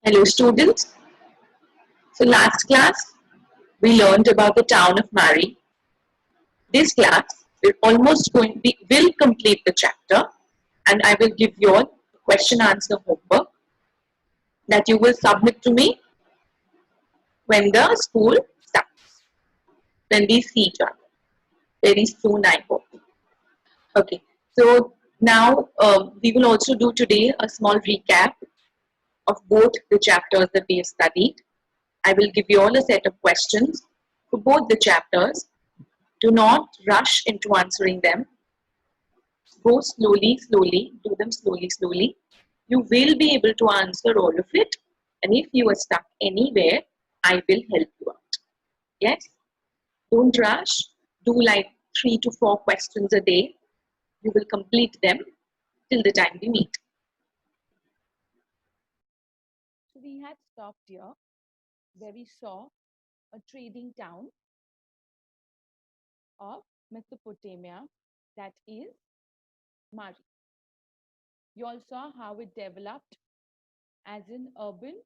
Hello students. So last class we learned about the town of Mari. This class will complete the chapter, and I will give you all question answer homework that you will submit to me when the school starts. When we see each other very soon, I hope. Okay. So now we will also do today a small recap of both the chapters that we have studied. I will give you all a set of questions for both the chapters. Do not rush into answering them. Go slowly, slowly, do them slowly, slowly. You will be able to answer all of it. And if you are stuck anywhere, I will help you out. Yes? Don't rush. Do like 3 to 4 questions a day. You will complete them till the time we meet. So we had stopped here where we saw a trading town of Mesopotamia, that is Mari. You all saw how it developed as an urban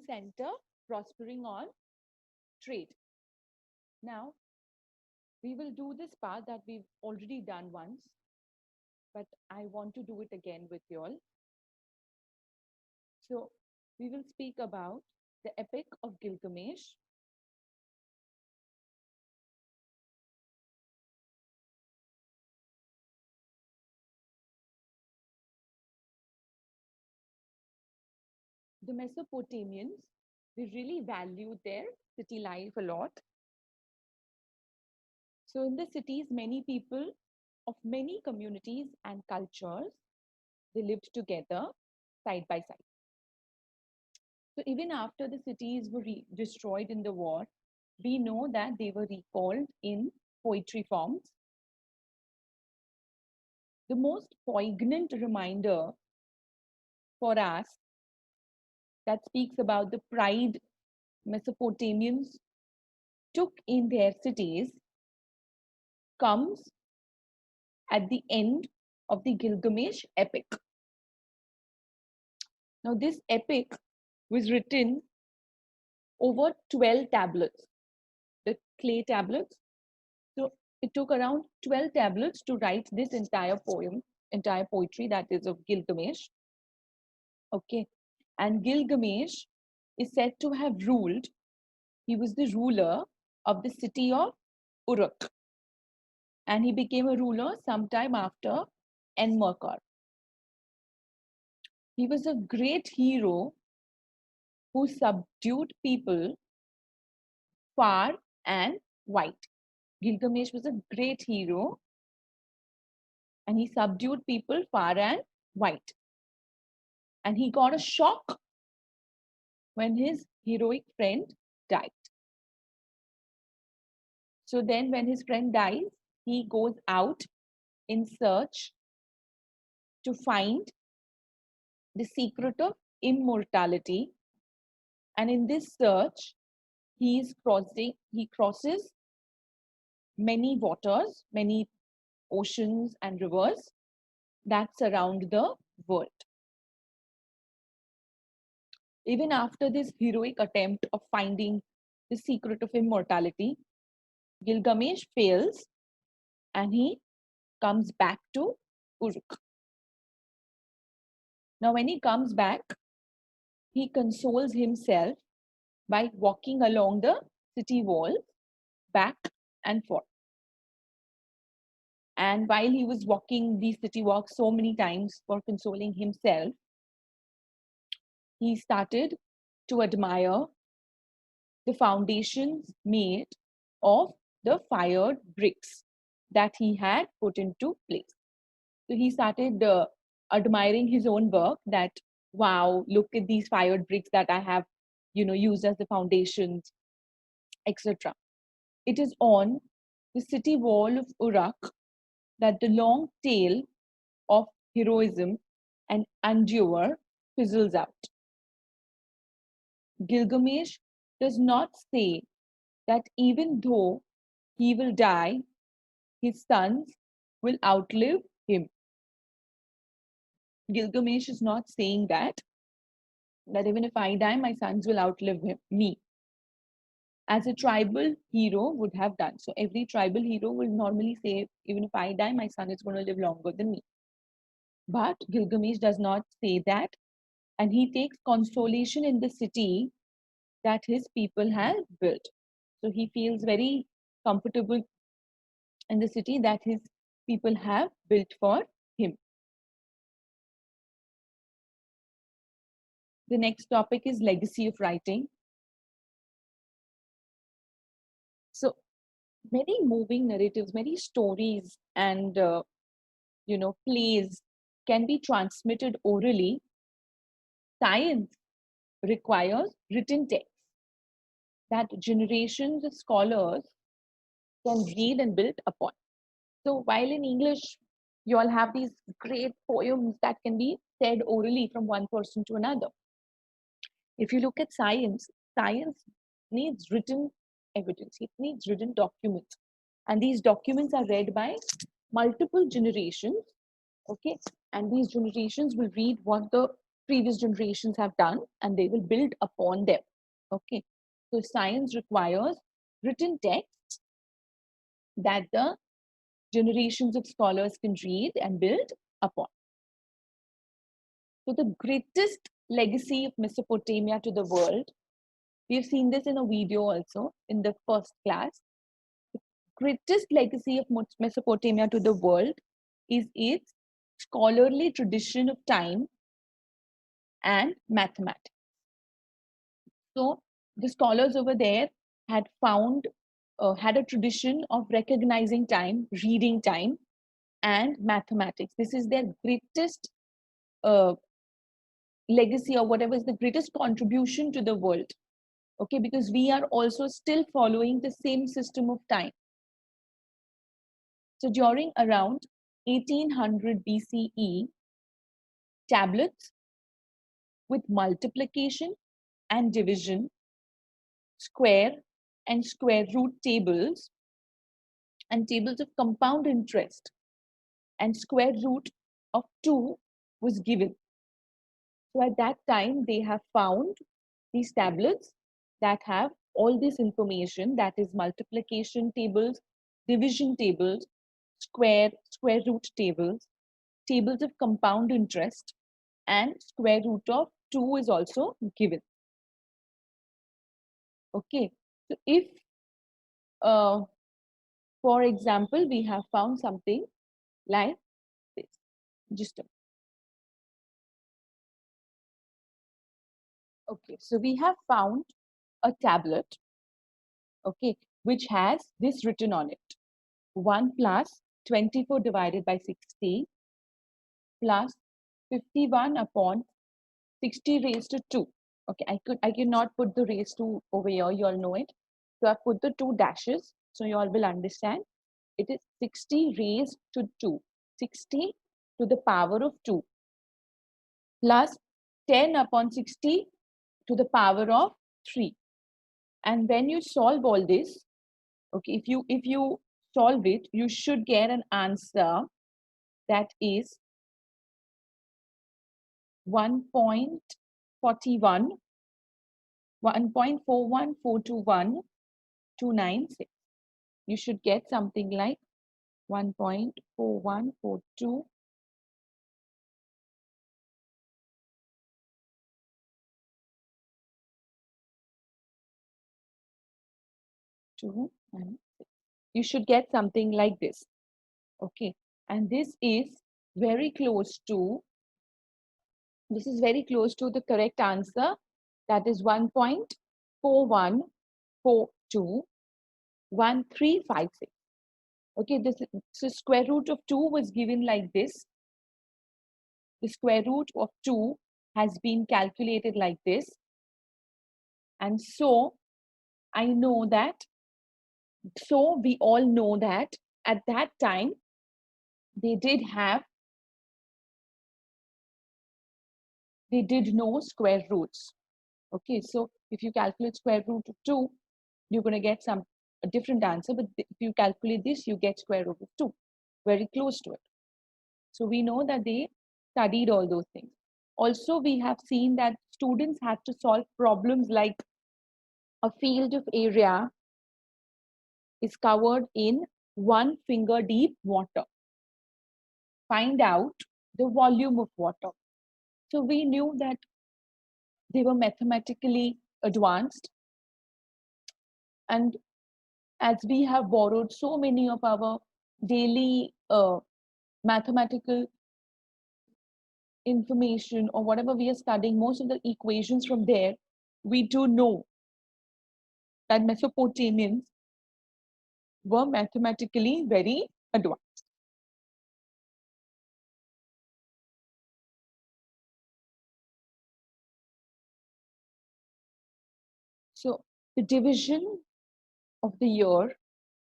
center prospering on trade. Now we will do this part that we've already done once, but I want to do it again with you all. So we will speak about the Epic of Gilgamesh. The Mesopotamians, they really valued their city life a lot. So in the cities, many people of many communities and cultures, they lived together side by side. So even after the cities were destroyed in the war, we know that they were recalled in poetry forms. The most poignant reminder for us that speaks about the pride Mesopotamians took in their cities comes at the end of the Gilgamesh epic. Now, this epic was written over 12 tablets, the clay tablets. So it took around 12 tablets to write this entire poem, entire poetry that is of Gilgamesh. Okay. And Gilgamesh is said to have ruled, he was the ruler of the city of Uruk. And he became a ruler sometime after Enmerkar. He was a great hero who subdued people far and wide. Gilgamesh was a great hero and he subdued people far and wide. And he got a shock when his heroic friend died. So then, when his friend dies, he goes out in search to find the secret of immortality. And in this search, he crosses many waters, many oceans and rivers that surround the world. Even after this heroic attempt of finding the secret of immortality, Gilgamesh fails and he comes back to Uruk. Now, when he comes back, he consoles himself by walking along the city walls back and forth. And while he was walking these city walks so many times for consoling himself, he started to admire the foundations made of the fired bricks that he had put into place. So he started admiring his own work that, wow, look at these fired bricks that I have, used as the foundations, etc. It is on the city wall of Uruk that the long tale of heroism and endure fizzles out. Gilgamesh does not say that even though he will die, his sons will outlive him. Gilgamesh is not saying that even if I die, my sons will outlive me, as a tribal hero would have done. So every tribal hero will normally say, even if I die, my son is going to live longer than me. But Gilgamesh does not say that, and he takes consolation in the city that his people have built. So he feels very comfortable in the city that his people have built for him. The next topic is legacy of writing. So many moving narratives, many stories and plays can be transmitted orally. Science requires written text that generations of scholars can read and build upon. So while in English, you all have these great poems that can be said orally from one person to another. If you look at science, science needs written evidence, it needs written documents. And these documents are read by multiple generations, okay? And these generations will read what the previous generations have done and they will build upon them, okay? So science requires written text that the generations of scholars can read and build upon. So the greatest legacy of Mesopotamia to the world, we've seen this in a video also in the first class. The greatest legacy of Mesopotamia to the world is its scholarly tradition of time and mathematics. So the scholars over there had had a tradition of recognizing time, reading time, and mathematics. This is their greatest legacy, or whatever is the greatest contribution to the world. Okay, because we are also still following the same system of time. So during around 1800 BCE, tablets with multiplication and division, square and square root tables, and tables of compound interest and square root of 2 was given. So at that time, they have found these tablets that have all this information, that is multiplication tables, division tables, square root tables, tables of compound interest, and square root of 2 is also given. Okay, so if, for example, we have found something like this, just a okay, so we have found a tablet, okay, which has this written on it: 1 plus 24 divided by 60 plus 51 upon 60 raised to 2. Okay, I cannot put the raised to over here, you all know it. So I've put the 2 dashes, so you all will understand. It is 60 raised to 2, 60 to the power of 2 plus 10 upon 60 to the power of 3. And when you solve all this, okay, if you solve it, you should get an answer that is 1.41, 1.41421,296. You should get something like 1.4142. You should get something like this. Okay, and this is very close to the correct answer, that is 1.41421356. Okay, so square root of 2 was given like this. The square root of 2 has been calculated like this. And so I know that, so we all know that at that time they did know square roots. Okay, so if you calculate square root of 2, you're going to get a different answer. But if you calculate this, you get square root of 2, very close to it. So we know that they studied all those things. Also, we have seen that students had to solve problems like a field of area is covered in 1 finger deep water. Find out the volume of water. So we knew that they were mathematically advanced. And as we have borrowed so many of our daily mathematical information or whatever we are studying, most of the equations from there, we do know that Mesopotamians were mathematically very advanced. So the division of the year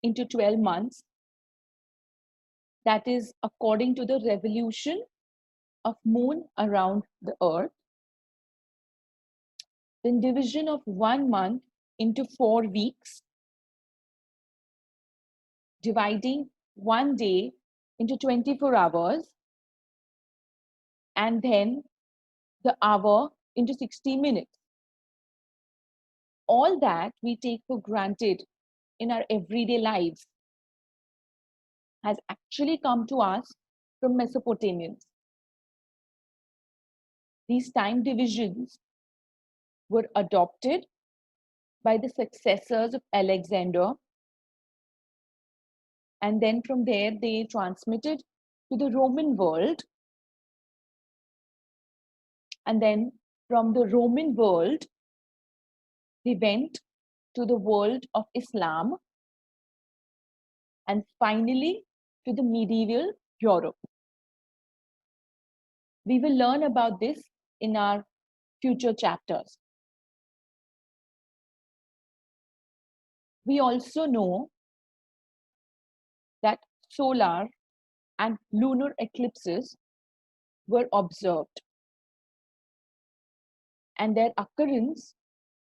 into 12 months, that is according to the revolution of moon around the earth. Then division of 1 month into 4 weeks, dividing 1 day into 24 hours, and then the hour into 60 minutes. All that we take for granted in our everyday lives has actually come to us from Mesopotamians. These time divisions were adopted by the successors of Alexander, and then from there they transmitted to the Roman world, and then from the Roman world they went to the world of Islam, and finally to the medieval Europe. We will learn about this in our future chapters. We also know that solar and lunar eclipses were observed, and their occurrence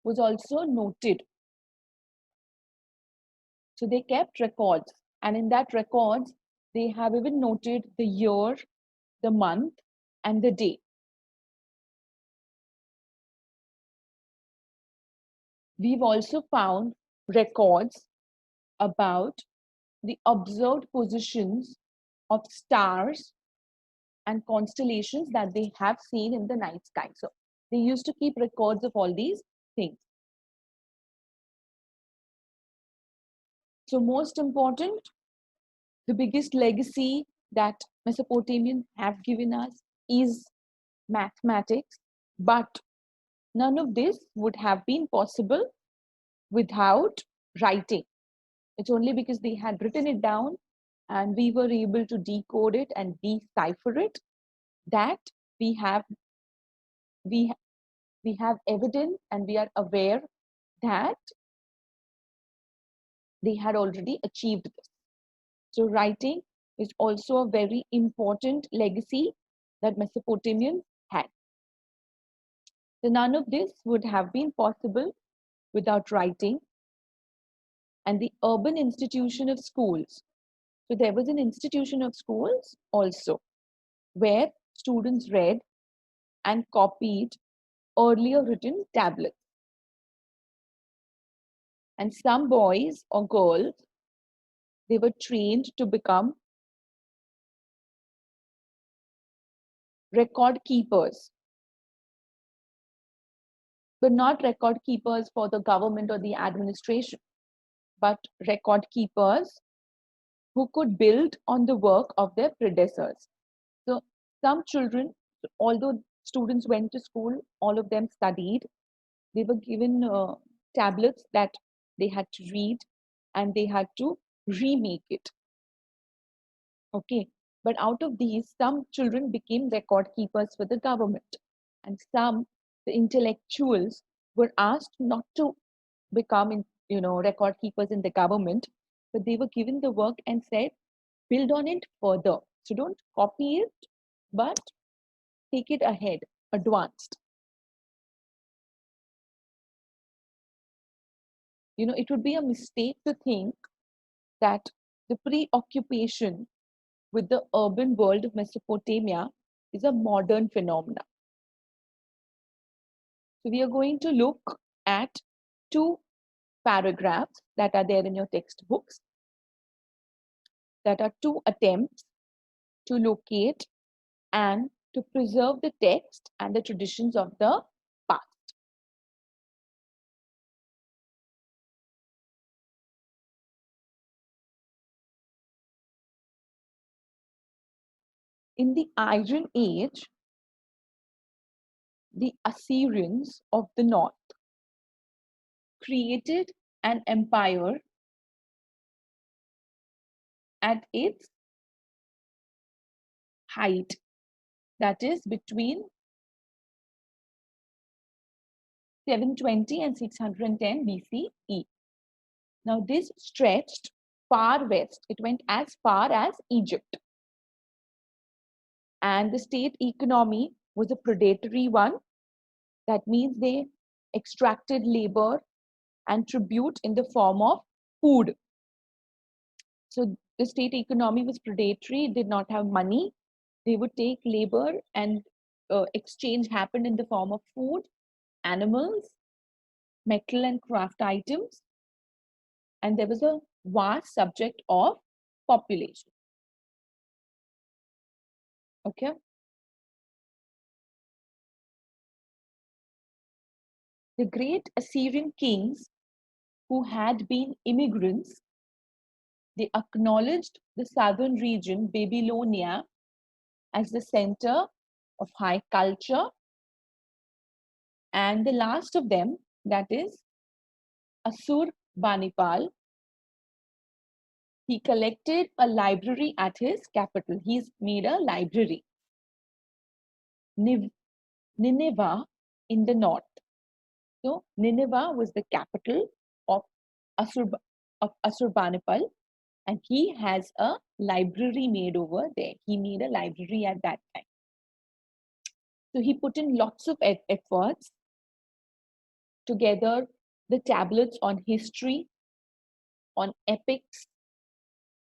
was also noted. So they kept records, and in that records, they have even noted the year, the month, and the day. We've also found records about the observed positions of stars and constellations that they have seen in the night sky. So they used to keep records of all these things. So most important, the biggest legacy that Mesopotamians have given us is mathematics, but none of this would have been possible without writing. It's only because they had written it down and we were able to decode it and decipher it that we have evidence and we are aware that they had already achieved this. So writing is also a very important legacy that Mesopotamians had. So none of this would have been possible without writing. And the urban institution of schools. So there was an institution of schools also where students read and copied earlier written tablets. And some boys or girls, they were trained to become record keepers, but not record keepers for the government or the administration, but record keepers who could build on the work of their predecessors. So some children, although students went to school, all of them studied, they were given tablets that they had to read and they had to remake it. Okay, but out of these, some children became record keepers for the government, and some, the intellectuals, were asked not to become, record keepers in the government, but they were given the work and said, build on it further. So don't copy it, but take it ahead, advanced. It would be a mistake to think that the preoccupation with the urban world of Mesopotamia is a modern phenomenon. So we are going to look at two paragraphs that are there in your textbooks, that are two attempts to locate and to preserve the text and the traditions of the past. In the Iron Age, the Assyrians of the north created an empire at its height, that is between 720 and 610 BCE. Now, this stretched far west. It went as far as Egypt. And the state economy was a predatory one. That means they extracted labor and tribute in the form of food. So the state economy was predatory, it did not have money. They would take labor, and exchange happened in the form of food, animals, metal and craft items. And there was a vast subject of population. Okay. The great Assyrian kings who had been immigrants, they acknowledged the southern region, Babylonia, as the center of high culture. And the last of them, that is Assurbanipal, he collected a library at his capital. He's made a library. Nineveh in the north. So Nineveh was the capital of Assurbanipal, and he has a library made over there. He made a library at that time. So he put in lots of efforts to gather the tablets on history, on epics,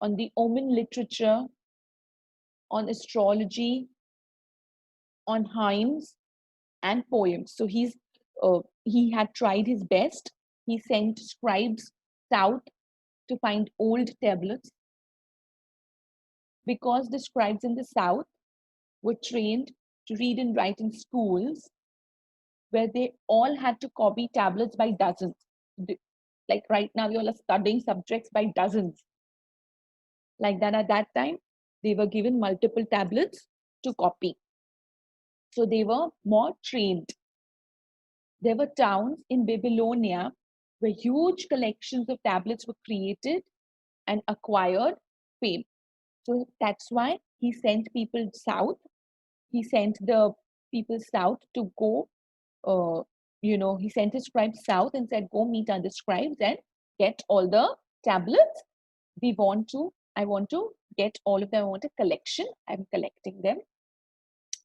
on the Omen literature, on astrology, on hymns and poems. So he had tried his best. He sent scribes south to find old tablets, because the scribes in the south were trained to read and write in schools where they all had to copy tablets by dozens. Like right now, you all are studying subjects by dozens. Like that, at that time, they were given multiple tablets to copy. So they were more trained. There were towns in Babylonia where huge collections of tablets were created and acquired fame. So that's why he sent people south. He sent the people south to go, he sent his scribes south and said, go meet other scribes and get all the tablets. I want to get all of them. I want a collection. I'm collecting them.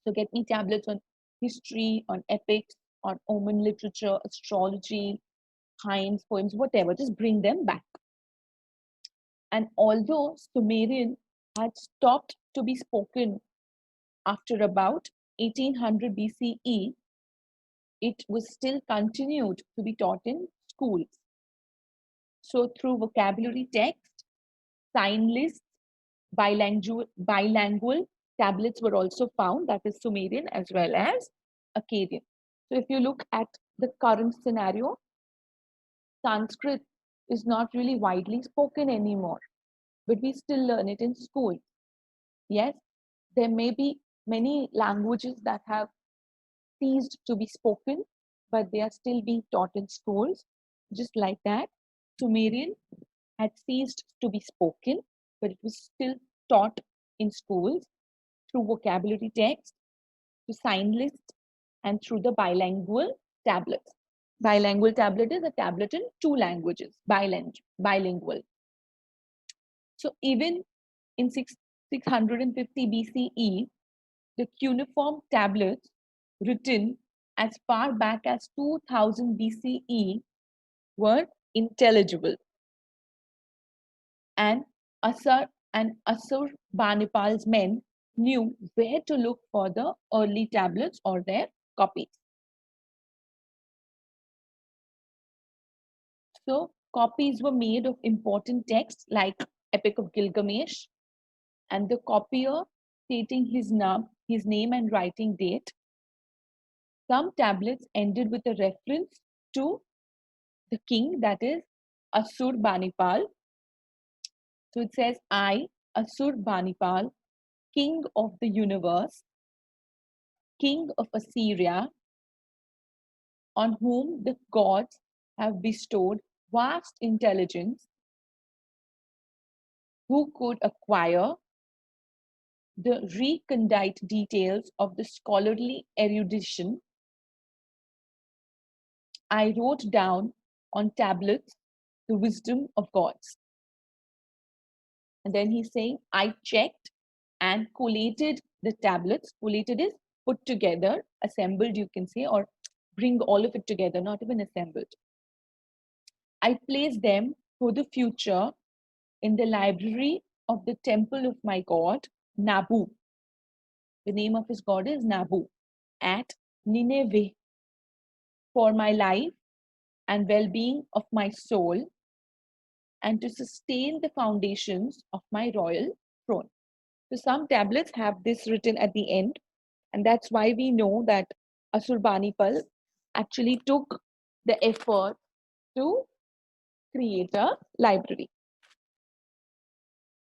So get me tablets on history, on epics, on Omen literature, astrology, hymns, poems, whatever. Just bring them back. And although Sumerian had stopped to be spoken after about 1800 BCE, it was still continued to be taught in schools. So through vocabulary text, sign lists, bilingual tablets were also found, that is Sumerian as well as Akkadian. So if you look at the current scenario, Sanskrit is not really widely spoken anymore, but we still learn it in school. Yes, there may be many languages that have ceased to be spoken, but they are still being taught in schools. Just like that, Sumerian had ceased to be spoken, but it was still taught in schools through vocabulary text, to sign lists, and through the bilingual tablets. Bilingual tablet is a tablet in two languages, bilingual. So even in 650 BCE, the cuneiform tablets written as far back as 2000 BCE were intelligible. And Assurbanipal's men knew where to look for the early tablets or their copies. So copies were made of important texts like Epic of Gilgamesh, and the copier stating his name and writing date. Some tablets ended with a reference to the king, that is Assurbanipal. So it says, I, Assurbanipal, king of the universe, king of Assyria, on whom the gods have bestowed vast intelligence, who could acquire the recondite details of the scholarly erudition, I wrote down on tablets the wisdom of gods. And then he's saying, I checked and collated the tablets. Collated is put together, assembled, you can say, or bring all of it together, not even assembled. I placed them for the future in the library of the temple of my god, Nabu. The name of his god is Nabu, at Nineveh, for my life and well-being of my soul, and to sustain the foundations of my royal throne. So some tablets have this written at the end, and that's why we know that Assurbanipal actually took the effort to create a library.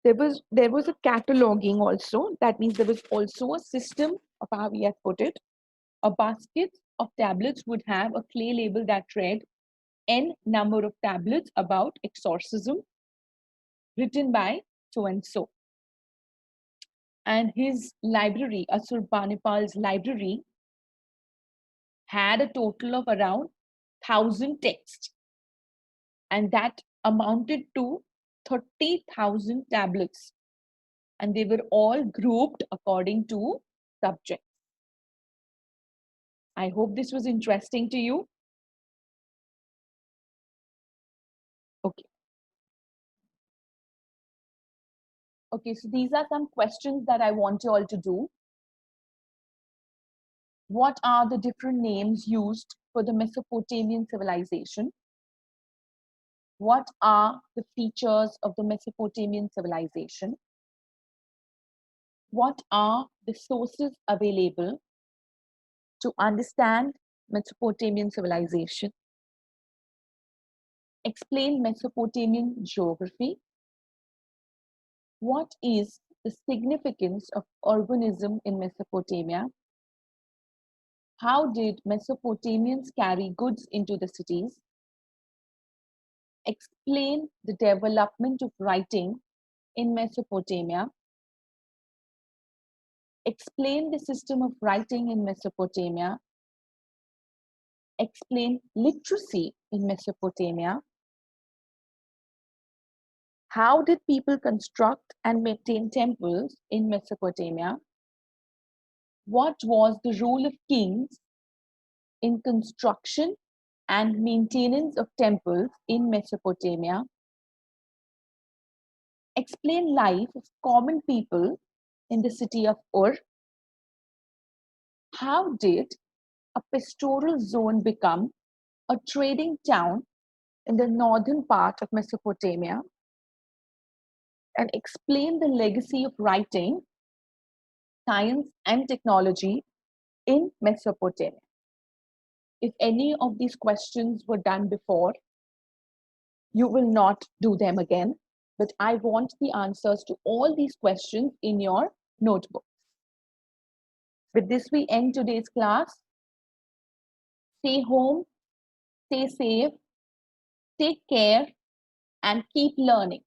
There was a cataloging also. That means there was also a system of how we have put it. A basket of tablets would have a clay label that read N number of tablets about exorcism written by so and so. And his library, Assurbanipal's library, had a total of around 1,000 texts, and that amounted to 30,000 tablets, and they were all grouped according to subjects. I hope this was interesting to you. Okay. Okay, so these are some questions that I want you all to do. What are the different names used for the Mesopotamian civilization? What are the features of the Mesopotamian civilization? What are the sources available to understand Mesopotamian civilization? Explain Mesopotamian geography. What is the significance of urbanism in Mesopotamia? How did Mesopotamians carry goods into the cities? Explain the development of writing in Mesopotamia. Explain the system of writing in Mesopotamia. Explain literacy in Mesopotamia. How did people construct and maintain temples in Mesopotamia? What was the role of kings in construction and maintenance of temples in Mesopotamia? Explain life of common people in the city of Ur. How did a pastoral zone become a trading town in the northern part of Mesopotamia? And explain the legacy of writing, science, and technology in Mesopotamia. If any of these questions were done before, you will not do them again, but I want the answers to all these questions in your notebook. With this, we end today's class. Stay home, stay safe, take care, and keep learning.